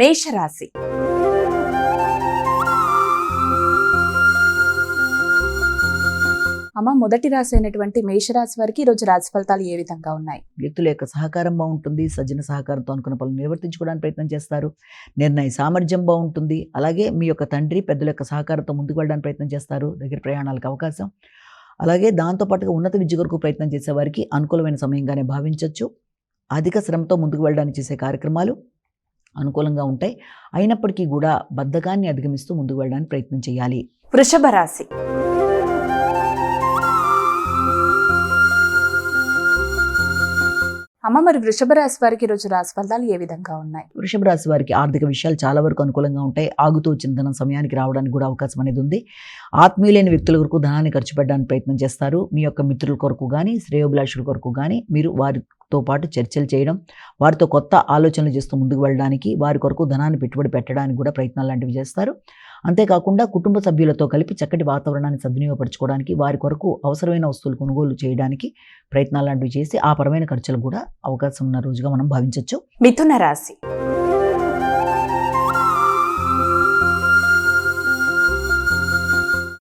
మేషరాశి. అమ్మ, మొదటి రాశి అయినటువంటి మేషరాశి వారికి ఈరోజు రాశి ఫలితాలు ఏ విధంగా ఉన్నాయి? వ్యక్తుల యొక్క సహకారం బాగుంటుంది. సజ్జన సహకారంతో అనుకున్న పనులు నిర్వర్తించుకోవడానికి ప్రయత్నం చేస్తారు. నిర్ణయ సామర్థ్యం బాగుంటుంది. అలాగే మీ యొక్క తండ్రి పెద్దల యొక్క సహకారంతో ముందుకు వెళ్ళడానికి ప్రయత్నం చేస్తారు. దగ్గర ప్రయాణాలకు అవకాశం. అలాగే దాంతోపాటుగా ఉన్నత విద్య కొరకు ప్రయత్నం చేసే వారికి అనుకూలమైన సమయంగానే భావించవచ్చు. అధిక శ్రమతో ముందుకు వెళ్ళడానికి చేసే కార్యక్రమాలు అనుకూలంగా ఉంటాయి. అయినప్పటికీ కూడా బద్ధకాన్ని అధిగమిస్తూ ముందుకు వెళ్ళడానికి ప్రయత్నం చేయాలి. వృషభ రాశి. అమ్మ, మరి వృషభ రాశి వారికి ఈరోజు రాశి ఫలితాలు ఏ విధంగా ఉన్నాయి? వృషభ రాశి వారికి ఆర్థిక విషయాలు చాలా వరకు అనుకూలంగా ఉంటాయి. ఆగుతూ వచ్చిన ధనం సమయానికి రావడానికి కూడా అవకాశం అనేది ఉంది. ఆత్మీయులైన వ్యక్తుల కొరకు ధనాన్ని ఖర్చు పెట్టడానికి ప్రయత్నం చేస్తారు. మీ యొక్క మిత్రుల కొరకు కానీ శ్రేయోభిలాషుల కొరకు కానీ మీరు వారితో పాటు చర్చలు చేయడం, వారితో కొత్త ఆలోచనలు చేస్తూ ముందుకు వెళ్ళడానికి, వారి కొరకు ధనాన్ని పెట్టుబడి పెట్టడానికి కూడా ప్రయత్నాలు లాంటివి చేస్తారు. అంతేకాకుండా కుటుంబ సభ్యులతో కలిపి చక్కటి వాతావరణాన్ని సద్వినియోగపరచుకోవడానికి, వారి కొరకు అవసరమైన వస్తువులు కొనుగోలు చేయడానికి ప్రయత్నాలు లాంటివి చేసి ఆ పరమైన ఖర్చులు కూడా అవకాశం ఉన్న రోజుగా మనం భావించవచ్చు. మిథున రాశి.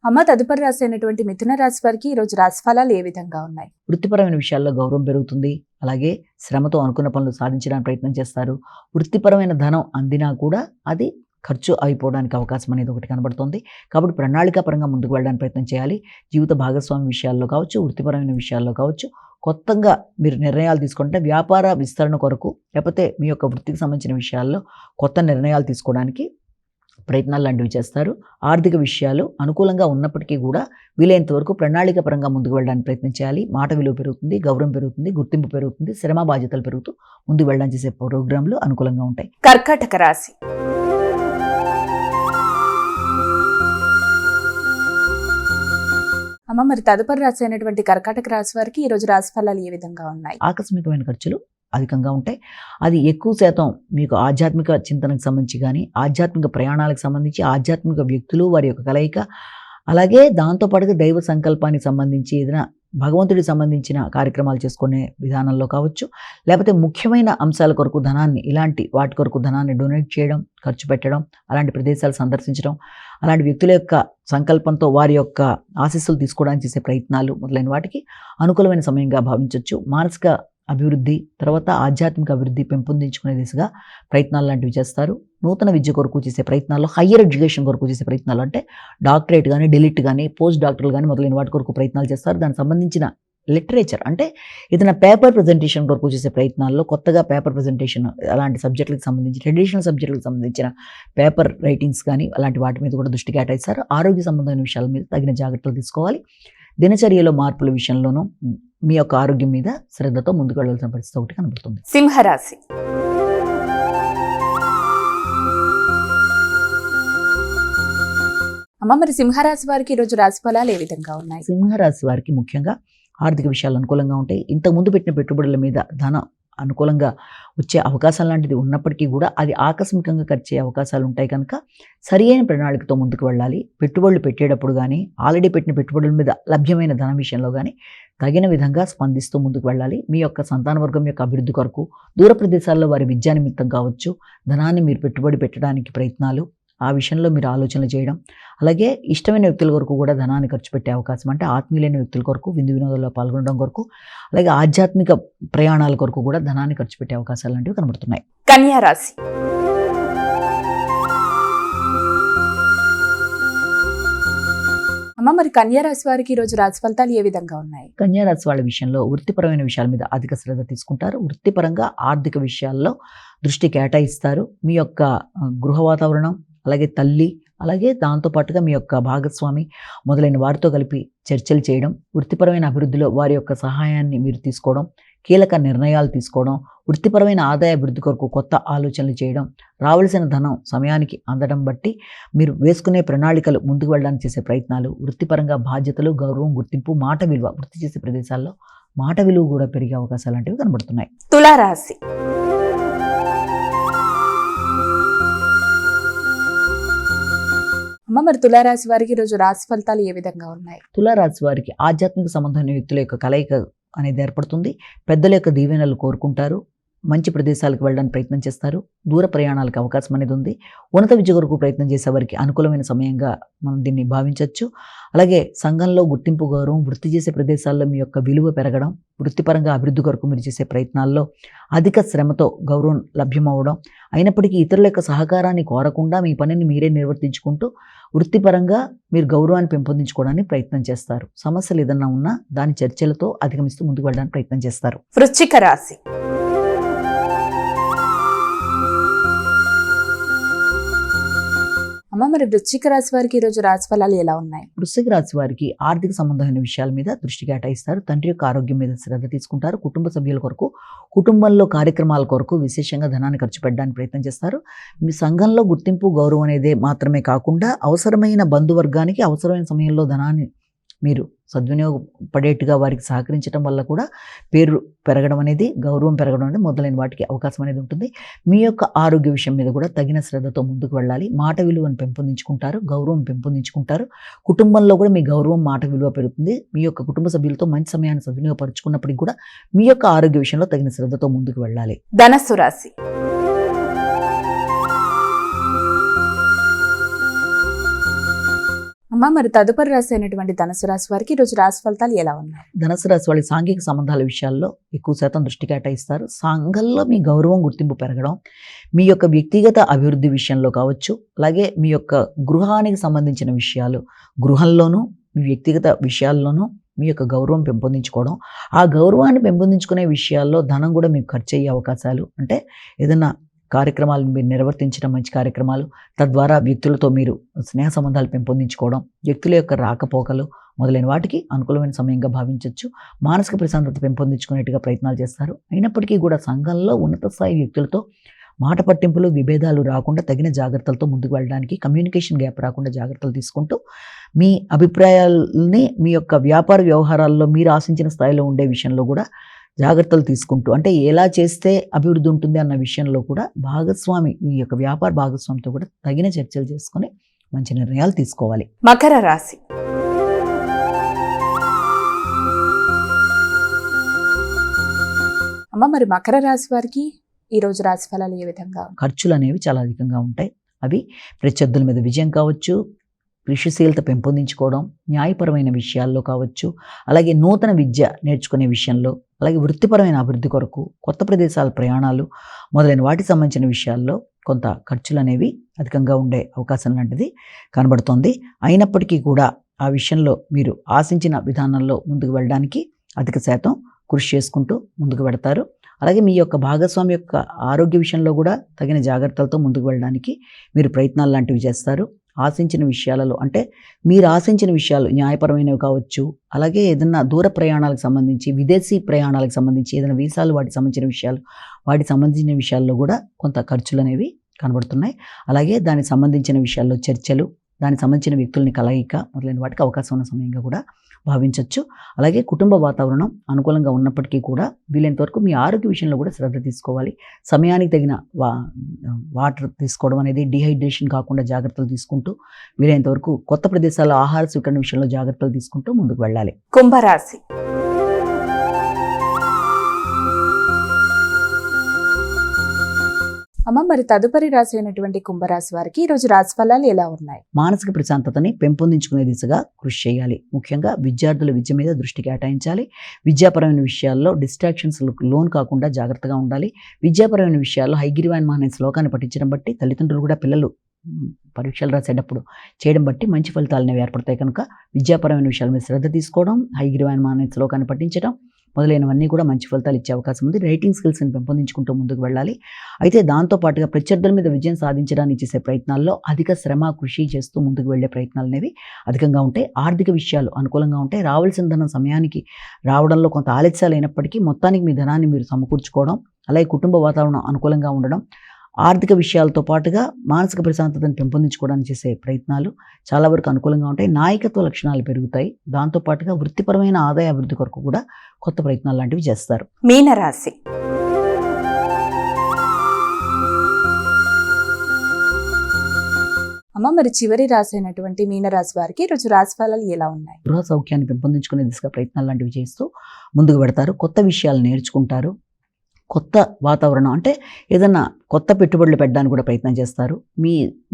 అమ్మ, తదుపరి రాశి అయినటువంటి మిథున రాశి వారికి ఈరోజు రాశి ఫలాలు ఏ విధంగా ఉన్నాయి? వృత్తిపరమైన విషయాల్లో గౌరవం పెరుగుతుంది. అలాగే శ్రమతో అనుకున్న పనులు సాధించడానికి ప్రయత్నం చేస్తారు. వృత్తిపరమైన ధనం అందినా కూడా అది ఖర్చు అయిపోవడానికి అవకాశం అనేది ఒకటి కనబడుతుంది. కాబట్టి ప్రణాళికాపరంగా ముందుకు వెళ్ళడానికి ప్రయత్నం చేయాలి. జీవిత భాగస్వామి విషయాల్లో కావచ్చు, వృత్తిపరమైన విషయాల్లో కావచ్చు, కొత్తగా మీరు నిర్ణయాలు తీసుకుంటే వ్యాపార విస్తరణ కొరకు, లేకపోతే మీ యొక్క వృత్తికి సంబంధించిన విషయాల్లో కొత్త నిర్ణయాలు తీసుకోవడానికి ప్రయత్నాలు లాంటివి చేస్తారు. ఆర్థిక విషయాలు అనుకూలంగా ఉన్నప్పటికీ కూడా వీలైనంత వరకు ప్రణాళికపరంగా ముందుకు వెళ్ళడానికి ప్రయత్నం చేయాలి. మాట విలువ పెరుగుతుంది, గౌరవం పెరుగుతుంది, గుర్తింపు పెరుగుతుంది, శ్రమ బాధ్యతలు పెరుగుతూ ముందుకు వెళ్ళడానికి చేసే ప్రోగ్రాంలు అనుకూలంగా ఉంటాయి. కర్కాటక రాశి. అమ్మ, మరి తదుపరి రాశి అయినటువంటి కర్కాటక రాశి వారికి ఈరోజు రాశి ఫలాలు ఏ విధంగా ఉన్నాయి? ఆకస్మికమైన ఖర్చులు అధికంగా ఉంటాయి. అది ఎక్కువ శాతం మీకు ఆధ్యాత్మిక చింతనకు సంబంధించి కానీ, ఆధ్యాత్మిక ప్రయాణాలకు సంబంధించి, ఆధ్యాత్మిక వ్యక్తులు వారి యొక్క కలయిక, అలాగే దాంతోపాటుగా దైవ సంకల్పానికి సంబంధించి ఏదైనా భగవంతుడికి సంబంధించిన కార్యక్రమాలు చేసుకునే విధానంలో కావచ్చు, లేకపోతే ముఖ్యమైన అంశాల కొరకు ధనాన్ని, ఇలాంటి వాటి కొరకు ధనాన్ని డొనేట్ చేయడం, ఖర్చు పెట్టడం, అలాంటి ప్రదేశాలు సందర్శించడం, అలాంటి వ్యక్తుల యొక్క సంకల్పంతో వారి యొక్క ఆశీస్సులు తీసుకోవడానికి చేసే ప్రయత్నాలు మొదలైన వాటికి అనుకూలమైన సమయంగా భావించవచ్చు. మానసిక అభివృద్ధి, తర్వాత ఆధ్యాత్మిక అభివృద్ధి పెంపొందించుకునే దిశగా ప్రయత్నాలు లాంటివి చేస్తారు. నూతన విద్య కొరకు చేసే ప్రయత్నాల్లో, హయ్యర్ ఎడ్యుకేషన్ కొరకు చేసే ప్రయత్నాలు అంటే డాక్టరేట్ కానీ, డిలిట్ కానీ, పోస్ట్ డాక్టర్లు కానీ మొదలైన వాటి కొరకు ప్రయత్నాలు చేస్తారు. దానికి సంబంధించిన లిటరేచర్ అంటే ఏదైనా పేపర్ ప్రజెంటేషన్ కొరకు చేసే ప్రయత్నాల్లో, కొత్తగా పేపర్ ప్రజెంటేషన్ అలాంటి సబ్జెక్టులకు సంబంధించి, ట్రెడిషనల్ సబ్జెక్టులకు సంబంధించిన పేపర్ రైటింగ్స్ కానీ అలాంటి వాటి మీద కూడా దృష్టి కేటాయిస్తారు. ఆరోగ్య సంబంధమైన విషయాల మీద తగిన జాగ్రత్తలు తీసుకోవాలి. దినచర్యలో మార్పుల విషయంలోనూ మీ యొక్క ఆరోగ్యం మీద శ్రద్ధతో ముందుకు వెళ్ళాల్సిన పరిస్థితి ఒకటి కనబడుతుంది. సింహరాశి. అమ్మ, మరి సింహరాశి వారికి ఈరోజు రాశి ఫలాలు ఏ విధంగా ఉన్నాయి? సింహరాశి వారికి ముఖ్యంగా ఆర్థిక విషయాలు అనుకూలంగా ఉంటాయి. ఇంతకుముందు పెట్టిన పెట్టుబడుల మీద ధనం అనుకూలంగా వచ్చే అవకాశం లాంటిది ఉన్నప్పటికీ కూడా అది ఆకస్మికంగా ఖర్చు అయ్యే అవకాశాలు ఉంటాయి కనుక సరి అయిన ప్రణాళికతో ముందుకు వెళ్ళాలి. పెట్టుబడులు పెట్టేటప్పుడు కానీ, ఆల్రెడీ పెట్టిన పెట్టుబడుల మీద లభ్యమైన ధనం విషయంలో కానీ తగిన విధంగా స్పందిస్తూ ముందుకు వెళ్ళాలి. మీ యొక్క సంతానవర్గం యొక్క అభివృద్ధి కొరకు, దూర ప్రదేశాల్లో వారి విద్యా నిమిత్తం కావచ్చు, ధనాన్ని మీరు పెట్టుబడి పెట్టడానికి ప్రయత్నాలు, ఆ విషయంలో మీరు ఆలోచనలు చేయడం, అలాగే ఇష్టమైన వ్యక్తుల కొరకు కూడా ధనాన్ని ఖర్చు పెట్టే అవకాశం, అంటే ఆత్మీయులైన వ్యక్తుల కొరకు విందు వినోదాల్లో పాల్గొనడం కొరకు, అలాగే ఆధ్యాత్మిక ప్రయాణాల కొరకు కూడా ధనాన్ని ఖర్చు పెట్టే అవకాశాలు లాంటివి కనబడుతున్నాయి. కన్యా రాశి. అమ్మ, మరి కన్యా రాశి వారికి ఈరోజు రాశి ఫలితాలు ఏ విధంగా ఉన్నాయి? కన్యా రాశి వాళ్ళ విషయంలో వృత్తిపరమైన విషయాల మీద అధిక శ్రద్ధ తీసుకుంటారు. వృత్తిపరంగా ఆర్థిక విషయాల్లో దృష్టి కేటాయిస్తారు. మీ యొక్క గృహ వాతావరణం, అలాగే తల్లి, అలాగే దాంతోపాటుగా మీ యొక్క భాగస్వామి మొదలైన వారితో కలిపి చర్చలు చేయడం, వృత్తిపరమైన అభివృద్ధిలో వారి యొక్క సహాయాన్ని మీరు తీసుకోవడం, కీలక నిర్ణయాలు తీసుకోవడం, వృత్తిపరమైన ఆదాయ అభివృద్ధి కొరకు కొత్త ఆలోచనలు చేయడం, రావాల్సిన ధనం సమయానికి అందడం బట్టి మీరు వేసుకునే ప్రణాళికలు ముందుకు వెళ్ళడానికి చేసే ప్రయత్నాలు, వృత్తిపరంగా బాధ్యతలు, గౌరవం, గుర్తింపు, మాట విలువ, వృత్తి చేసే ప్రదేశాల్లో మాట విలువ కూడా పెరిగే అవకాశాలు లాంటివి కనబడుతున్నాయి. తులారాశి. అమ్మ, మరి తులారాశి వారికి ఈరోజు రాశి ఫలితాలు ఏ విధంగా ఉన్నాయి? తులారాశి వారికి ఆధ్యాత్మిక సంబంధమైన వ్యక్తుల యొక్క కలయిక అనేది ఏర్పడుతుంది. పెద్దల యొక్క దీవెనలు కోరుకుంటారు. మంచి ప్రదేశాలకు వెళ్ళడానికి ప్రయత్నం చేస్తారు. దూర ప్రయాణాలకు అవకాశం అనేది ఉంది. ఉన్నత విద్య కొరకు ప్రయత్నం చేసే వారికి అనుకూలమైన సమయంగా మనం దీన్ని భావించవచ్చు. అలాగే సంఘంలో గుర్తింపు, గౌరవం, వృత్తి చేసే ప్రదేశాల్లో మీ యొక్క విలువ పెరగడం, వృత్తిపరంగా అభివృద్ధి కొరకు మీరు చేసే ప్రయత్నాల్లో అధిక శ్రమతో గౌరవం లభ్యమవడం, అయినప్పటికీ ఇతరుల యొక్క సహకారాన్ని కోరకుండా మీ పనిని మీరే నిర్వర్తించుకుంటూ వృత్తిపరంగా మీరు గౌరవాన్ని పెంపొందించుకోవడానికి ప్రయత్నం చేస్తారు. సమస్యలు ఏదన్నా ఉన్నా దాని చర్చలతో అధిగమిస్తూ ముందుకు వెళ్ళడానికి ప్రయత్నం చేస్తారు. వృశ్చిక రాశి. అమ్మ, మరి వృశ్చిక రాశి వారికి ఈ రోజు రాశి ఫలాలు ఎలా ఉన్నాయి? వృశ్చిక రాశి వారికి ఆర్థిక సంబంధమైన విషయాల మీద దృష్టి కేటాయిస్తారు. తండ్రి యొక్క ఆరోగ్యం మీద శ్రద్ధ తీసుకుంటారు. కుటుంబ సభ్యుల కొరకు, కుటుంబంలో కార్యక్రమాల కొరకు విశేషంగా ధనాన్ని ఖర్చు పెట్టడానికి ప్రయత్నం చేస్తారు. మీ సంఘంలో గుర్తింపు, గౌరవం అనేది మాత్రమే కాకుండా అవసరమైన బంధువర్గానికి అవసరమైన సమయంలో ధనాన్ని మీరు సద్వినియోగపడేట్టుగా వారికి సహకరించడం వల్ల కూడా పేరు పెరగడం అనేది, గౌరవం పెరగడం అనేది మొదలైన వాటికి అవకాశం అనేది ఉంటుంది. మీ యొక్క ఆరోగ్య విషయం మీద కూడా తగిన శ్రద్ధతో ముందుకు వెళ్ళాలి. మాట విలువను పెంపొందించుకుంటారు, గౌరవం పెంపొందించుకుంటారు. కుటుంబంలో కూడా మీ గౌరవం, మాట విలువ పెరుగుతుంది. మీ యొక్క కుటుంబ సభ్యులతో మంచి సమయాన్ని సద్వినియోగపరుచుకున్నప్పటికీ కూడా మీ యొక్క ఆరోగ్య విషయంలో తగిన శ్రద్ధతో ముందుకు వెళ్ళాలి. ధనస్సు రాశి. అమ్మ, మరి తదుపరి రాశి అయినటువంటి ధనుసు రాశి వారికి ఈ రోజు రాశి ఫలితాలు ఎలా ఉన్నాయి? ధనుసు రాశి వాళ్ళ సాంఘిక సంబంధాల విషయాల్లో ఎక్కువ శాతం దృష్టి కేటాయిస్తారు. సంఘంలో మీ గౌరవం, గుర్తింపు పెరగడం, మీ యొక్క వ్యక్తిగత అభివృద్ధి విషయంలో కావచ్చు, అలాగే మీ యొక్క గృహానికి సంబంధించిన విషయాలు, గృహంలోనూ మీ వ్యక్తిగత విషయాల్లోనూ మీ యొక్క గౌరవం పెంపొందించుకోవడం, ఆ గౌరవాన్ని పెంపొందించుకునే విషయాల్లో ధనం కూడా మీకు ఖర్చు అయ్యే అవకాశాలు, అంటే ఏదైనా కార్యక్రమాలను మీరు నిర్వర్తించడం, మంచి కార్యక్రమాలు, తద్వారా వ్యక్తులతో మీరు స్నేహ సంబంధాలు పెంపొందించుకోవడం, వ్యక్తుల యొక్క రాకపోకలు మొదలైన వాటికి అనుకూలమైన సమయంగా భావించవచ్చు. మానసిక ప్రశాంతత పెంపొందించుకునేట్టుగా ప్రయత్నాలు చేస్తారు. అయినప్పటికీ కూడా సంఘంలో ఉన్నత స్థాయి వ్యక్తులతో మాట పట్టింపులు, విభేదాలు రాకుండా తగిన జాగ్రత్తలతో ముందుకు వెళ్ళడానికి, కమ్యూనికేషన్ గ్యాప్ రాకుండా జాగ్రత్తలు తీసుకుంటూ మీ అభిప్రాయాలని మీ యొక్క వ్యాపార వ్యవహారాల్లో మీరు ఆశించిన స్థాయిలో ఉండే విషయంలో కూడా జాగ్రత్తలు తీసుకుంటూ, అంటే ఎలా చేస్తే అభివృద్ధి ఉంటుంది అన్న విషయంలో కూడా భాగస్వామి, మీ యొక్క వ్యాపార భాగస్వామితో కూడా తగిన చర్చలు చేసుకొని మంచి నిర్ణయాలు తీసుకోవాలి. మకర రాశి. అమ్మ, మరి మకర రాశి వారికి ఈ రోజు రాశి ఫలాలు ఏ విధంగా? ఖర్చులు అనేవి చాలా అధికంగా ఉంటాయి. అవి ప్రత్యర్థుల మీద విజయం కావచ్చు, కృషిశీలత పెంపొందించుకోవడం, న్యాయపరమైన విషయాల్లో కావచ్చు, అలాగే నూతన విద్య నేర్చుకునే విషయంలో, అలాగే వృత్తిపరమైన అభివృద్ధి కొరకు కొత్త ప్రదేశాల ప్రయాణాలు మొదలైన వాటికి సంబంధించిన విషయాల్లో కొంత ఖర్చులు అనేవి అధికంగా ఉండే అవకాశం లాంటిది కనబడుతోంది. అయినప్పటికీ కూడా ఆ విషయంలో మీరు ఆశించిన విధానంలో ముందుకు వెళ్ళడానికి అధిక శాతం కృషి చేసుకుంటూ ముందుకు వెడతారు. అలాగే మీ యొక్క భాగస్వామి యొక్క ఆరోగ్య విషయంలో కూడా తగిన జాగ్రత్తలతో ముందుకు వెళ్ళడానికి మీరు ప్రయత్నాలు లాంటివి చేస్తారు. ఆశించిన విషయాలలో, అంటే మీరు ఆశించిన విషయాలు న్యాయపరమైనవి కావచ్చు, అలాగే ఏదైనా దూర ప్రయాణాలకు సంబంధించి, విదేశీ ప్రయాణాలకు సంబంధించి ఏదైనా వీసాలు, వాటికి సంబంధించిన విషయాలు, వాటికి సంబంధించిన విషయాల్లో కూడా కొంత ఖర్చులు అనేవి కనబడుతున్నాయి. అలాగే దానికి సంబంధించిన విషయాల్లో చర్చలు, దానికి సంబంధించిన వ్యక్తులని కలయిక మొదలైన వాటికి అవకాశం ఉన్న సమయంగా కూడా భావించవచ్చు. అలాగే కుటుంబ వాతావరణం అనుకూలంగా ఉన్నప్పటికీ కూడా వీలైనంత వరకు మీ ఆరోగ్య విషయంలో కూడా శ్రద్ధ తీసుకోవాలి. సమయానికి తగిన వాటర్ తీసుకోవడం అనేది, డిహైడ్రేషన్ కాకుండా జాగ్రత్తలు తీసుకుంటూ వీలైనంత వరకు కొత్త ప్రదేశాల్లో ఆహార స్వీకరణ విషయంలో జాగ్రత్తలు తీసుకుంటూ ముందుకు వెళ్ళాలి. కుంభరాశి. అమ్మ, మరి తదుపరి రాశి అయినటువంటి కుంభరాశి వారికి ఈ రోజు రాశి ఫలాలు ఎలా ఉన్నాయి? మానసిక ప్రశాంతతని పెంపొందించుకునే దిశగా కృషి చేయాలి. ముఖ్యంగా విద్యార్థుల విద్య మీద దృష్టి కేటాయించాలి. విద్యాపరమైన విషయాల్లో డిస్ట్రాక్షన్స్ లోన్ కాకుండా జాగ్రత్తగా ఉండాలి. విద్యాపరమైన విషయాల్లో హైగ్రీవాన్ అనే శ్లోకాన్ని పఠించడం బట్టి తల్లిదండ్రులు కూడా పిల్లలు పరీక్షలు రాసేటప్పుడు చేయడం బట్టి మంచి ఫలితాలు అనేవి ఏర్పడతాయి. కనుక విద్యాపరమైన విషయాల మీద శ్రద్ధ తీసుకోవడం, హైగ్రీవాన్ అనే శ్లోకాన్ని పఠించడం మొదలైనవన్నీ కూడా మంచి ఫలితాలు ఇచ్చే అవకాశం ఉంది. రైటింగ్ స్కిల్స్ని పెంపొందించుకుంటూ ముందుకు వెళ్ళాలి. అయితే దాంతోపాటుగా ప్రత్యర్థుల మీద విజయం సాధించడానికి చేసే ప్రయత్నాల్లో అధిక శ్రమ, కృషి చేస్తూ ముందుకు వెళ్ళే ప్రయత్నాలు అనేవి అధికంగా ఉంటాయి. ఆర్థిక విషయాలు అనుకూలంగా ఉంటాయి. రావాల్సిన ధనం సమయానికి రావడంలో కొంత ఆలస్యాలు అయినప్పటికీ మొత్తానికి మీ ధనాన్ని మీరు సమకూర్చుకోవడం, అలాగే కుటుంబ వాతావరణం అనుకూలంగా ఉండడం, ఆర్థిక విషయాలతో పాటుగా మానసిక ప్రశాంతతను పెంపొందించుకోవడానికి చేసే ప్రయత్నాలు చాలా వరకు అనుకూలంగా ఉంటాయి. నాయకత్వ లక్షణాలు పెరుగుతాయి. దాంతోపాటుగా వృత్తిపరమైన ఆదాయ అభివృద్ధి కొరకు కూడా కొత్త ప్రయత్నాలు లాంటివి చేస్తారు. మీనరాశి. అమ్మ, మరి చివరి రాశి అయినటువంటి మీనరాశి వారికి ఈరోజు రాశి ఫలాలు ఎలా ఉన్నాయి? గృహ సౌఖ్యాన్ని పెంపొందించుకునే దిశగా ప్రయత్నాలు లాంటివి చేస్తూ ముందుకు పెడతారు. కొత్త విషయాలు నేర్చుకుంటారు. కొత్త వాతావరణం అంటే ఏదన్నా కొత్త పెట్టుబడులు పెట్టడానికి కూడా ప్రయత్నం చేస్తారు.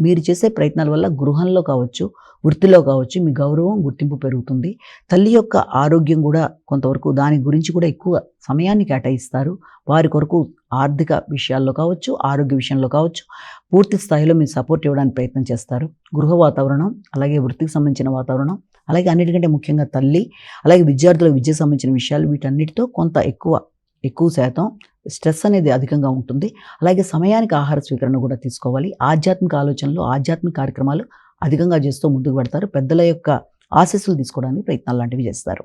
మీరు చేసే ప్రయత్నాల వల్ల గృహంలో కావచ్చు, వృత్తిలో కావచ్చు మీ గౌరవం, గుర్తింపు పెరుగుతుంది. తల్లి యొక్క ఆరోగ్యం కూడా కొంతవరకు దాని గురించి కూడా ఎక్కువ సమయాన్ని కేటాయిస్తారు. వారి కొరకు ఆర్థిక విషయాల్లో కావచ్చు, ఆరోగ్య విషయంలో కావచ్చు పూర్తి స్థాయిలో మీరు సపోర్ట్ ఇవ్వడానికి ప్రయత్నం చేస్తారు. గృహ వాతావరణం, అలాగే వృత్తికి సంబంధించిన వాతావరణం, అలాగే అన్నిటికంటే ముఖ్యంగా తల్లి, అలాగే విద్యార్థులకు విద్యకు సంబంధించిన విషయాలు వీటన్నిటితో కొంత ఎక్కువ శాతం స్ట్రెస్ అనేది అధికంగా ఉంటుంది. అలాగే సమయానికి ఆహార స్వీకరణ కూడా తీసుకోవాలి. ఆధ్యాత్మిక ఆలోచనలు, ఆధ్యాత్మిక కార్యక్రమాలు అధికంగా చేస్తూ ముందుకు పెడతారు. పెద్దల యొక్క ఆశీస్సులు తీసుకోవడానికి ప్రయత్నాలు లాంటివి చేస్తారు.